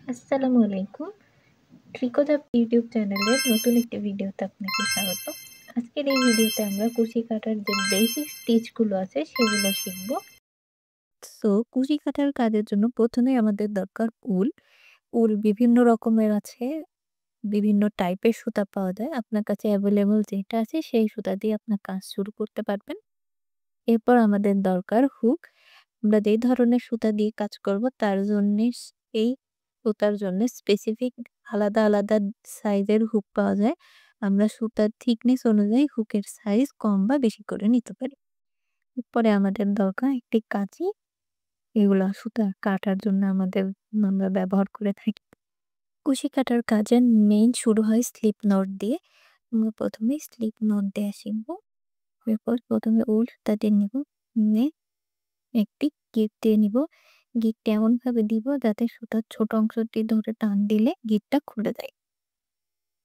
আসসালামু আলাইকুম। ট্রিকোদা ইউটিউব চ্যানেলের নতুন একটি ভিডিওতে আপনাকে স্বাগত। আজকের এই ভিডিওতে আমরা কুশি কাটার যে বেসিক স্টিচ গুলো আছে সেগুলো শিখব। কুশি কাটার কাজের জন্য ১ম এ আমাদের দরকার উল। উল বিভিন্ন রকমের আছে, বিভিন্ন টাইপের সুতা পাওয়া যায়। আপনার কাছে এভেইলেবল যেটা আছে সেই সুতা দিয়ে আপনার কাজ শুরু করতে পারবেন। এরপর আমাদের দরকার হুক। আমরা যেই ধরনের সুতা দিয়ে কাজ করব তার জন্যে এই সুতার জন্যে স্পেসিফিক আলাদা সাইজের হুক পাওয়া যায়। আমরা সুতার থিকনেস অনুযায়ী হুকের সাইজ কম বা বেশি করে নিতে পারি। এরপরে আমাদের দরকার একটি কাঁচি। এগুলা সুতা কাটার জন্য আমরা ব্যবহার করে থাকি। কুশি কাটার কাজের মেইন শুরু হয় স্লিপ নট দিয়ে। আমরা ১ম এ স্লিপ নট দেয়া শিখব। এরপর ১ম এ উল সুতা দিয়ে নিব। নিয়ে একটি গিঁট দিয়ে নিব। গিঁটটা এমনভাবে দিব যাতে সুতার ছোট অংশটি ধরে টান দিলে গিঁটটা খুলে যায়।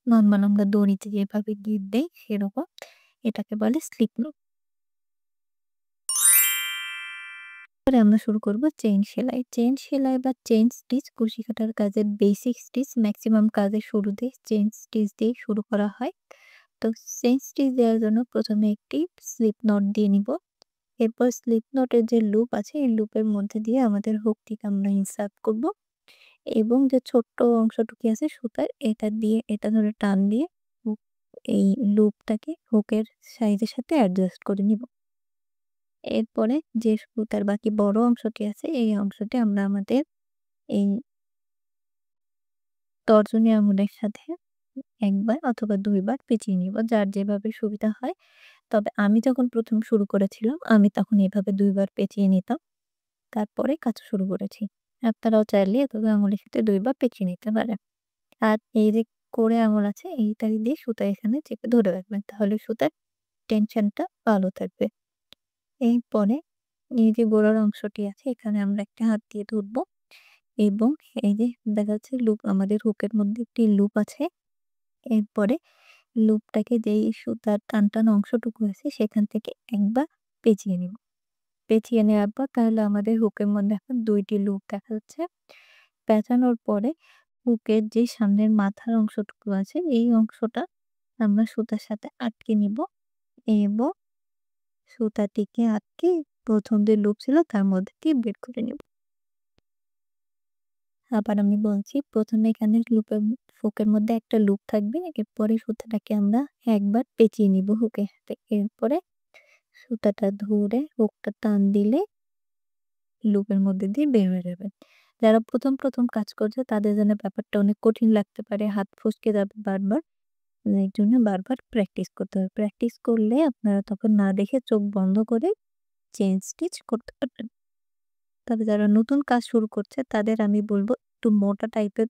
নরমাল আমরা দড়িতে যেভাবে গিঁট দেই সেরকম। এটাকে বলে স্লিপ নট। এরপরে আমরা শুরু করব চেইন সেলাই। চেইন সেলাই বা চেইন স্টিচ কুশি কাটার কাজের বেসিক স্টিচ। ম্যাক্সিমাম কাজের শুরুতে চেইন স্টিচ দিয়ে শুরু করা হয়। তো চেইন স্টিচ দেওয়ার জন্য ১ম এ একটি স্লিপ নট দিয়ে নিব। এরপর স্লিপ নটের যে লুপ আছে এই লুপের মধ্যে দিয়ে আমাদের হুকটিকে আমরা ইনসার্ট করব এবং যে ছোট্ট অংশটুকু আছে সুতার এটা ধরে টান দিয়ে হুক এই লুপটাকে হুকের সাইজের সাথে অ্যাডজাস্ট করে নিব। এরপরে যে সুতার বাকি বড় অংশটি আছে এই অংশটি আমরা আমাদের এই তর্জনী আঙুলের সাথে ১ বার অথবা ২ বার পেঁচিয়ে নিব। যার যেভাবে সুবিধা হয়। তবে আমি যখন ১ম শুরু করেছিলাম আমি তখন এভাবে ২ বার পেঁচিয়ে নিতাম। তারপরে কাজ শুরু করেছি। আপনারাও চাইলে এভাবে আঙুলের সাথে ২ বার পেঁচিয়ে নিতে পারেন। আর এই যে কড়ে আঙুল আছে এইটা দিয়ে সুতা এখানে চেপে ধরে রাখবেন। তাহলে সুতার টেনশনটা ভালো থাকবে। এরপরে এই যে গোড়ার অংশটি আছে এখানে আমরা একটা হাত দিয়ে ধরবো এবং এই যে দেখা যাচ্ছে লুপ আমাদের হুকের মধ্যে একটি লুপ আছে। এরপরে লুপটাকে যেই সুতার টান অংশটুকু আছে সেখান থেকে একবার পেঁচিয়ে নিব। পেঁচিয়ে নেওয়ার পর তাহলে আমাদের হুকের মধ্যে এখন ২ টি লুপ দেখা যাচ্ছে। পেঁচানোর পরে হুকের যে সামনের মাথার অংশটুকু আছে এই অংশটা আমরা সুতার সাথে আটকে নিব এবং সুতাটিকে আটকে ১ম যে লুপ ছিল তার মধ্যে দিয়ে বের করে নিব। আবার আমি বলছি ১ম এ এখানে হুকের মধ্যে একটা লুপ থাকবে। এরপরে সুতাটাকে আমরা একবার পেঁচিয়ে নিব হুকের সাথে। এরপরে সুতাটা ধরে হুকটা টান দিলে লুপের মধ্যে দিয়ে বের হয়ে যাবে। যারা ১ম কাজ করছে তাদের জন্য ব্যাপারটা অনেক কঠিন লাগতে পারে। হাত ফসকে যাবে বারবার। এর জন্য বারবার প্র্যাকটিস করতে হবে। প্র্যাকটিস করলে আপনারা তখন না দেখে চোখ বন্ধ করে চেইন স্টিচ করতে পারবেন। তবে যারা নতুন কাজ শুরু করছে তাদের আমি বলব একটু মোটা টাইপের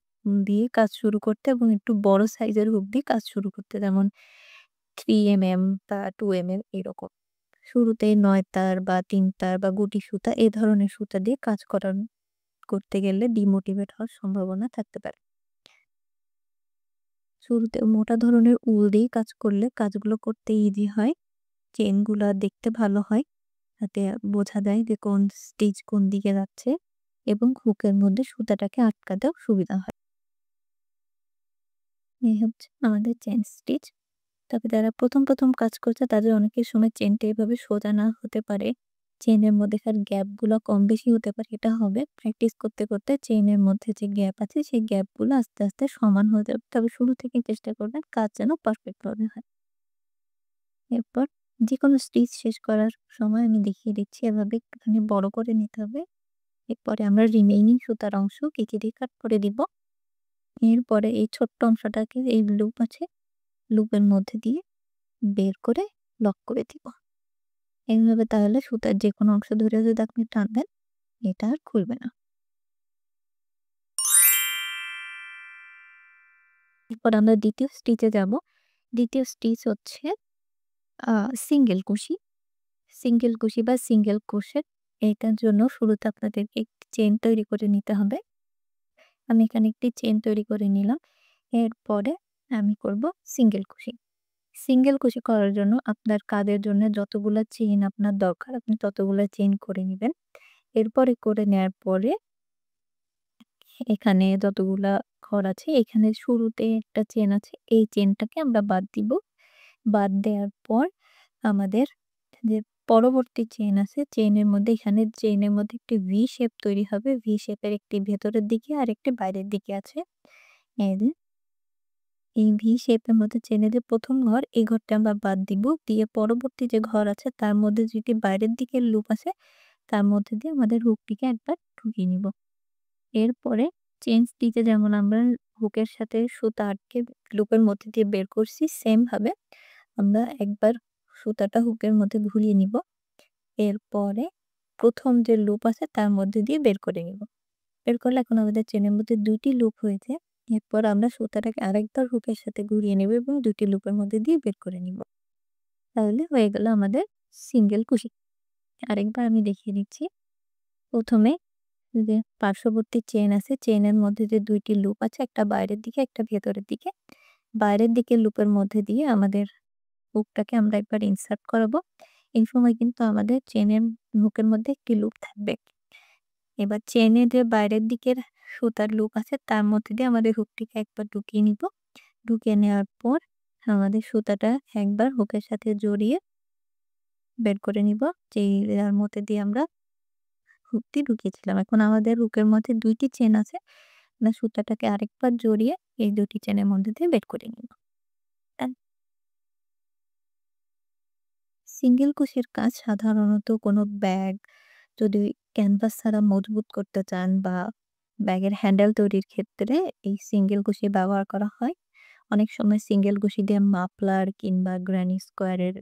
দিয়ে কাজ শুরু করতে এবং একটু বড় সাইজের হুক দিয়ে কাজ শুরু করতে। যেমন 3mm বা 2mm এরকম। শুরুতেই ৯ তার বা ৩ তার বা গুটি সুতা এ ধরনের সুতা দিয়ে কাজ করতে গেলে ডিমোটিভেট হওয়ার সম্ভাবনা থাকতে পারে। শুরুতে মোটা ধরনের উল দিয়ে কাজ করলে কাজগুলো করতে ইজি হয়। চেইনগুলা দেখতে ভালো হয়। তাতে বোঝা যায় যে কোন স্টিচ কোন দিকে যাচ্ছে এবং হুকের মধ্যে সুতাটাকে আটকাতেও সুবিধা হয়। এই হচ্ছে আমাদের চেইন স্টিচ। তবে যারা ১ম কাজ করছে তাদের অনেকের সময় চেইনটা এভাবে সোজা না হতে পারে। চেইনের মধ্যেকার গ্যাপগুলো কম বেশি হতে পারে। এটা হবে প্র্যাকটিস করতে চেইনের মধ্যে যে গ্যাপ আছে সেই গ্যাপগুলো আস্তে সমান হয়ে যাবে। তবে শুরু থেকেই চেষ্টা করবেন কাজ যেন পারফেক্ট ভাবে হয়। এরপর যেকোনো স্টিচ শেষ করার সময় আমি দেখিয়ে দিচ্ছি এভাবে একটুখানি বড় করে নিতে হবে। এরপরে আমরা রিমেইনিং সুতার অংশ কেচি দিয়ে কাট করে দিব। এরপরে এই ছোট্ট অংশটাকে এই লুপ আছে, লুপের মধ্যে দিয়ে বের করে লক করে দিব। এইভাবে তাহলে সুতার যেকোনো অংশ ধরে যদি আপনি টান দেন, এটা আর খুলবে না। এরপর আমরা ২য় স্টিচে যাব। ২য় স্টিচ হচ্ছে আ সিঙ্গেল কুশি। সিঙ্গেল কুশি বা সিঙ্গেল ক্রোশেট এটার জন্য শুরুতে আপনাদেরকে একটি চেইন তৈরি করে নিতে হবে। আমি এখানে একটি চেইন তৈরি করে নিলাম। এরপরে আমি করব সিঙ্গেল কুশি। সিঙ্গেল কুশি করার জন্য আপনার কাঁধের জন্য যতগুলা চেইন আপনার দরকার আপনি ততগুলা চেইন করে নিবেন। এরপরে করে নেয়ার পরে এখানে যতগুলা ঘর আছে এখানে শুরুতে একটা চেন আছে। এই চেনটাকে আমরা বাদ দিব। বাদ দেওয়ার পর আমাদের যে পরবর্তী চেন আছে, চেইনের মধ্যে এখানে চেইনের মধ্যে একটি ভি শেপ তৈরি হবে। ভি শেপের একটি ভেতরের দিকে আর একটি বাইরের দিকে আছে। এই যে এই ভি শেপের মধ্যে চেইনের যে ১ম ঘর, এই ঘরটা আমরা বাদ দিব। দিয়ে পরবর্তী যে ঘর আছে তার মধ্যে যেটি বাইরের দিকের লুপ আছে, তার মধ্যে দিয়ে আমাদের হুকটিকে একবার ঢুকিয়ে নিব। এরপরে চেইন স্টিচে যেমন আমরা হুকের সাথে সুতা আটকে লুপের মধ্যে দিয়ে বের করছি, সেম ভাবে আমরা একবার সুতাটা হুকের মধ্যে ঘুরিয়ে নিব। এরপরে ১ম যে লুপ আছে তার মধ্যে দিয়ে বের করে নিব। বের করলে এখন আমাদের চেনের মধ্যে ২ টি লুপ হয়েছে। এরপর আমরা সুতাটাকে আরেকবার হুকের সাথে ঘুরিয়ে নেব এবং ২ টি লুপের মধ্যে দিয়ে বের করে নিব। তাহলে হয়ে গেল আমাদের সিঙ্গেল কুশি। আরেকবার আমি দেখিয়ে দিচ্ছি। ১ম এ যে পার্শ্ববর্তী চেইন আছে, চেইনের মধ্যে যে ২ টি লুপ আছে, একটা বাইরের দিকে, একটা ভেতরের দিকে। বাইরের দিকের লুপের মধ্যে দিয়ে আমাদের হুকটাকে আমরা একবার ইনসার্ট করাবো। এই সময় কিন্তু আমাদের চেইনের হুকের মধ্যে একটি লুপ থাকবে। এবার চেইনের যে বাইরের দিকের সুতার লুপ আছে তার মধ্যে দিয়ে আমাদের হুকটিকে একবার ঢুকিয়ে নিব। ঢুকিয়ে নেওয়ার পর আমাদের সুতাটা একবার হুকের সাথে জড়িয়ে বের করে নিব। যেইটার মধ্যে দিয়ে আমরা হুকটি ঢুকিয়েছিলাম। এখন আমাদের হুকের মধ্যে ২ টি চেইন আছে। আমরা সুতাটাকে আরেকবার জড়িয়ে এই ২ টি চেইনের মধ্যে দিয়ে বের করে নিব। অ্যান্ড সিঙ্গেল কুশির কাজ সাধারণত কোনো ব্যাগ যদি ক্যানভাস ছাড়া মজবুত করতে চান বা ব্যাগের হ্যান্ডেল তৈরির ক্ষেত্রে এই সিঙ্গেল কুশি ব্যবহার করা হয়। অনেক সময় সিঙ্গেল কুশি দিয়ে মাফলার কিংবা গ্র্যানি স্কোয়ারের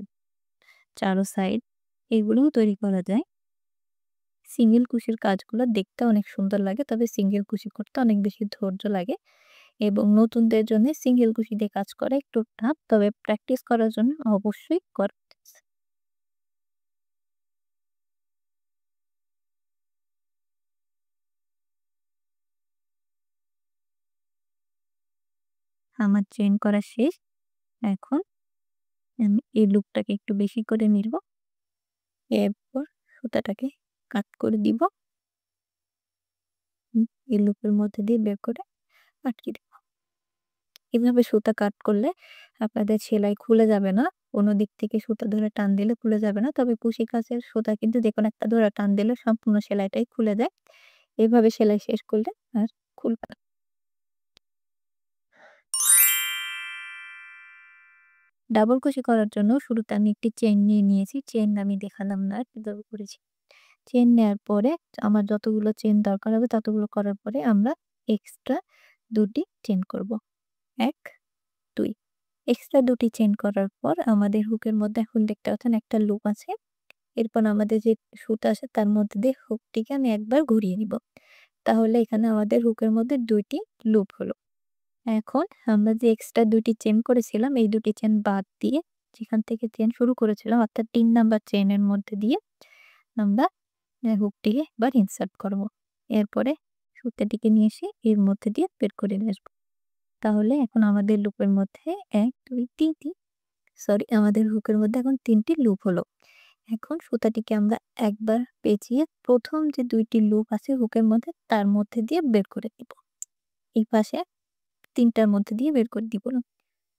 চারো সাইড এগুলোও তৈরি করা যায়। সিঙ্গেল কুশির কাজগুলো দেখতে অনেক সুন্দর লাগে, তবে সিঙ্গেল কুশি করতে অনেক বেশি ধৈর্য লাগে এবং নতুনদের জন্য সিঙ্গেল কুশি দিয়ে কাজ করা একটু টাফ, তবে প্র্যাকটিস করার জন্য অবশ্যই করা। আমার চেইন করা শেষ। এখন আমি এই লুপটাকে একটু বেশি করে নিব। এরপর সুতাটাকে কাট করে দিব। এই লুপের মধ্যে দিয়ে বের করে আটকে দিব। এভাবে সুতা কাট করলে আপনাদের সেলাই খুলে যাবে না। কোনো দিক থেকে সুতা ধরে টান দিলে খুলে যাবে না। তবে কুশি কাচের সুতা কিন্তু যেকোনো একটা ধরে টান দিলে সম্পূর্ণ সেলাইটাই খুলে যায়। এভাবে সেলাই শেষ করলে আর খুলবে না। ডাবল কুশি করার জন্য শুরুতে আমি একটি চেইন নিয়ে নিয়েছি। চেইন আমি দেখালাম না কিভাবে করেছি। চেইন নেয়ার পরে আমার যতগুলো চেইন দরকার হবে ততগুলো করার পরে আমরা এক্সট্রা ২ টি চেইন করব। ১, ২। এক্সট্রা ২ টি চেইন করার পর আমাদের হুকের মধ্যে এখন দেখতে পাচ্ছেন একটা লুপ আছে। এরপর আমাদের যে সুতা আছে তার মধ্যে দিয়ে হুকটিকে আমি একবার ঘুরিয়ে নিব। তাহলে এখানে আমাদের হুকের মধ্যে ২ টি লুপ হলো। এখন আমরা যে এক্সট্রা ২ টি চেইন করেছিলাম এই ২ টি চেইন বাদ দিয়ে যেখান থেকে চেইন শুরু করেছিলাম অর্থাৎ ৩ নাম্বার চেইনের মধ্যে দিয়ে আমরা হুকটিকে এবার ইনসার্ট করব। এরপরে সুতাটিকে নিয়ে এসে এর মধ্যে দিয়ে বের করে নিয়ে আসবো। তাহলে এখন আমাদের লুপের মধ্যে ১, ২, ৩ টি আমাদের হুকের মধ্যে এখন ৩ টি লুপ হলো। এখন সুতাটিকে আমরা একবার পেঁচিয়ে ১ম যে ২ টি লুপ আছে হুকের মধ্যে তার মধ্যে দিয়ে বের করে দিব। এই পাশে ৩ টার মধ্যে দিয়ে বের করে দিব না।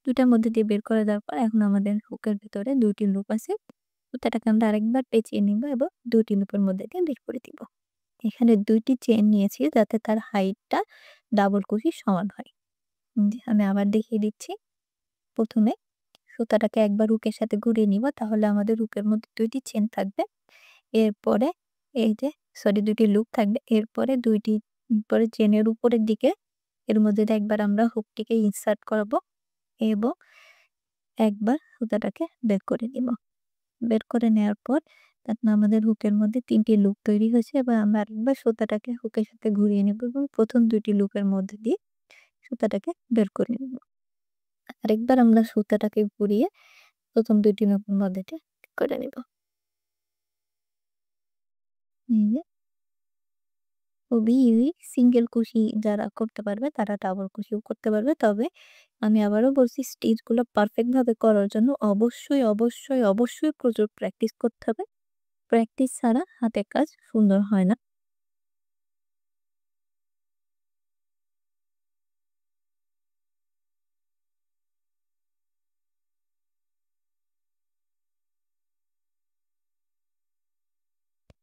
২ টার মধ্যে দিয়ে বের করে দেওয়ার পর এখন আমাদের হুকের ভেতরে ২ টি লুপ আছে। সুতাটাকে আমরা আরেকবার পেঁচিয়ে নিব এবং ২ টি লুপের মধ্যে দিয়ে বের করে দিব। এখানে ২ টি চেইন নিয়েছি যাতে তার হাইটটা ডাবল কুশির সমান হয়। আমি আবার দেখিয়ে দিচ্ছি। ১ম এ সুতাটাকে একবার হুকের সাথে ঘুরিয়ে নিব, তাহলে আমাদের হুকের মধ্যে ২ টি চেইন থাকবে। এরপরে এই যে ২ টি লুপ থাকবে। এরপরে ২ টি পরে চেইনের উপরের দিকে এর মধ্যে দিয়ে একবার আমরা হুকটিকে ইনসার্ট করাবো এবং একবার সুতাটাকে বের করে নিব। বের করে নেওয়ার পর তখন আমাদের হুকের মধ্যে ৩ টি লুপ তৈরি হয়েছে। এবার আমরা আরেকবার সুতাটাকে হুকের সাথে ঘুরিয়ে নেব এবং ১ম ২ টি লুপের মধ্যে দিয়ে সুতাটাকে বের করে নেব। আরেকবার আমরা সুতাটাকে ঘুরিয়ে ১ম ২ টি লুপের মধ্যে দিয়ে করে নেব। এই যে খুবই ইজি। সিঙ্গেল কুশি যারা করতে পারবে তারা ডাবল কুশিও করতে পারবে। তবে আমি আবারও বলছি স্টিচগুলো পারফেক্ট ভাবে করার জন্য অবশ্যই প্রচুর প্র্যাকটিস করতে হবে। প্র্যাকটিস ছাড়া হাতের কাজ সুন্দর হয় না।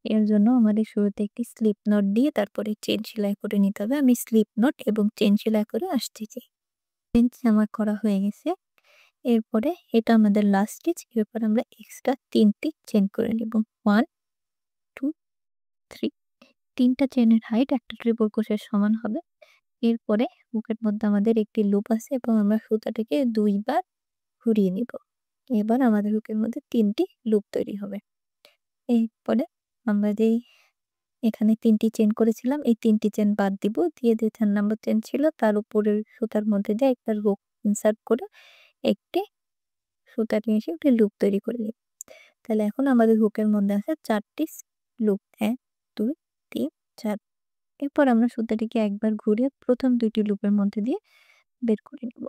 এর জন্য আমাদের শুরুতে একটি স্লিপ নট দিয়ে তারপরে চেন সেলাই করে নিতে হবে। আমি স্লিপ নট এবং চেন সেলাই করে আসতেছি। চেন আমার করা হয়ে গেছে। এরপরে এটা আমাদের লাস্ট স্টিচ। এরপর আমরা এক্সট্রা ৩ টি চেইন করে নিব। 1, 2, 3 ৩ টা চেইনের হাইট একটা ট্রিপল ক্রোশের সমান হবে। এরপরে হুকের মধ্যে আমাদের একটি লুপ আছে এবং আমরা সুতাটাকে ২ বার ঘুরিয়ে নিব। এবার আমাদের হুকের মধ্যে ৩ টি লুপ তৈরি হবে। এরপরে আমরা যেই এখানে ৩ টি চেইন করেছিলাম, এই ৩ টি চেইন বাদ দিব। দিয়ে যে ৪ নাম্বার চেইন ছিল তার উপরের সুতার মধ্যে দিয়ে একটা হুক ইনসার্ট করে একটি সুতা নিয়ে এসে একটি লুপ তৈরি করে নিব। তাহলে এখন আমাদের হুকের মধ্যে আছে ৪ টি লুপ। ১, ২, ৩, ৪। এরপর আমরা সুতাটিকে একবার ঘুরিয়ে প্রথম ২ টি লুপের মধ্যে দিয়ে বের করে নিব।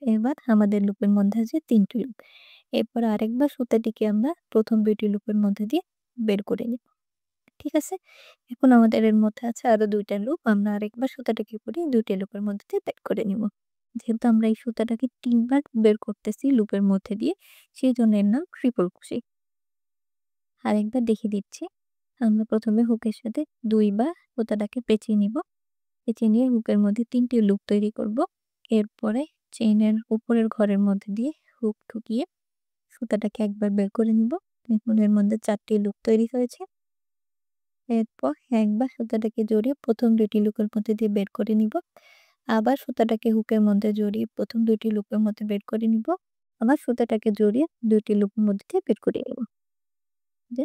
এবার আমাদের লুপের মধ্যে আছে ৩ টি লুপ। এরপর আরেকবার সুতাটিকে আমরা প্রথম ২ টি লুপের মধ্যে দিয়ে বের করে নিব। ঠিক আছে? এখন আমাদের এর মধ্যে আছে আরো ২ টা লুপ। আমরা আরেকবার সুতাটাকে ঘুরিয়ে ২ টি লুপের মধ্যে দিয়ে বের করে নিব। যেহেতু আমরা এই সুতাটাকে ৩ বার বের করতেছি লুপের মধ্যে দিয়ে, সেজন্য এর নাম ট্রিপল ক্রোশে। আরেকবার দেখিয়ে দিচ্ছি। আমরা প্রথমে হুকের সাথে ২ বার সুতাটাকে পেঁচিয়ে নিব। পেঁচিয়ে নিয়ে হুকের মধ্যে ৩ টি লুপ তৈরি করব। এরপরে চেইনের উপরের ঘরের মধ্যে দিয়ে হুক ঢুকিয়ে সুতাটাকে একবার বের করে নিব। দেখুন এর মধ্যে ৪ টি লুপ তৈরি হয়েছে। এরপর একবার সুতাটাকে জড়িয়ে প্রথম ২ টি লুপের মধ্যে দিয়ে বের করে নিব। আবার সুতাটাকে হুকের মধ্যে জড়িয়ে প্রথম ২ টি লুপের মধ্যে বের করে নিব। আবার সুতাটাকে জড়িয়ে ২ টি লুপের মধ্যে দিয়ে বের করে নিব। যে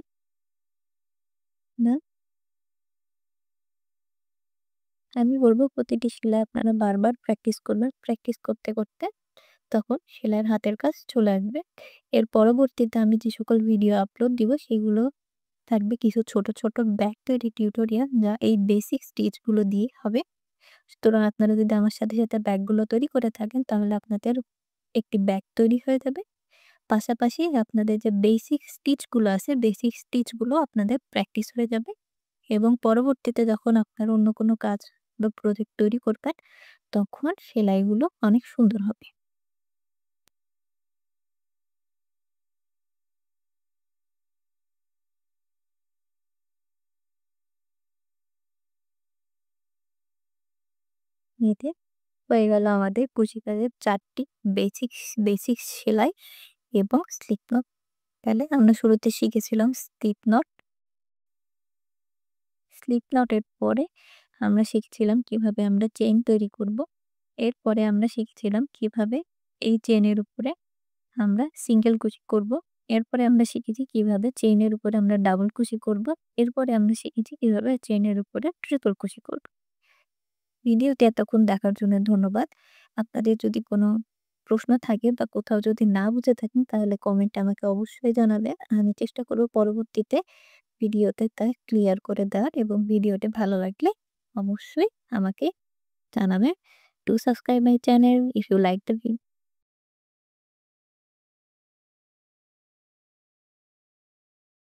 না আমি বলব প্রতিটি সেলাই আপনারা বারবার প্র্যাকটিস করবেন। প্র্যাকটিস করতে, করতে তখন সেলাইয়ের হাতের কাজ চলে আসবে। এর পরবর্তীতে আমি যে সকল ভিডিও আপলোড দিব সেগুলো থাকবে কিছু ছোট, ছোট ব্যাক তৈরি টিউটোরিয়াল যা এই বেসিক স্টিচগুলো দিয়ে হবে। সুতরাং আপনারা যদি আমার সাথে, সাথে ব্যাগগুলো তৈরি করে থাকেন তাহলে আপনাদের একটি ব্যাগ তৈরি হয়ে যাবে। পাশাপাশি আপনাদের যে বেসিক স্টিচগুলো আছে, বেসিক স্টিচগুলো আপনাদের প্র্যাকটিস হয়ে যাবে এবং পরবর্তীতে যখন আপনারা অন্য কোনো কাজ বা প্রজেক্ট তৈরি করবেন তখন সেলাইগুলো অনেক সুন্দর হবে। এতে হয়ে গেল আমাদের কুচি কাজের ৪ টি বেসিক বেসিক সেলাই এবং স্লিপ নট। তাহলে আমরা শুরুতে শিখেছিলাম স্লিপ নট। স্লিপ নটের পরে আমরা শিখছিলাম কিভাবে আমরা চেইন তৈরি করব। এরপরে আমরা শিখছিলাম কিভাবে এই চেইনের উপরে আমরা সিঙ্গেল কুচি করব। এরপরে আমরা শিখেছি কিভাবে চেইনের উপরে আমরা ডাবল কুচি করব। এরপরে আমরা শিখেছি কিভাবে চেইনের উপরে ট্রিপল কুচি করব। ভিডিওটি এতক্ষণ দেখার জন্য ধন্যবাদ। আপনাদের যদি কোনো প্রশ্ন থাকে বা কোথাও যদি না বুঝে থাকেন তাহলে কমেন্টে আমাকে অবশ্যই জানাবেন। আমি চেষ্টা করব পরবর্তীতে ভিডিওতে তা ক্লিয়ার করে দেওয়ার এবং ভিডিওটি ভালো লাগলে অবশ্যই আমাকে জানাবেন। Do subscribe my channel if you like the video.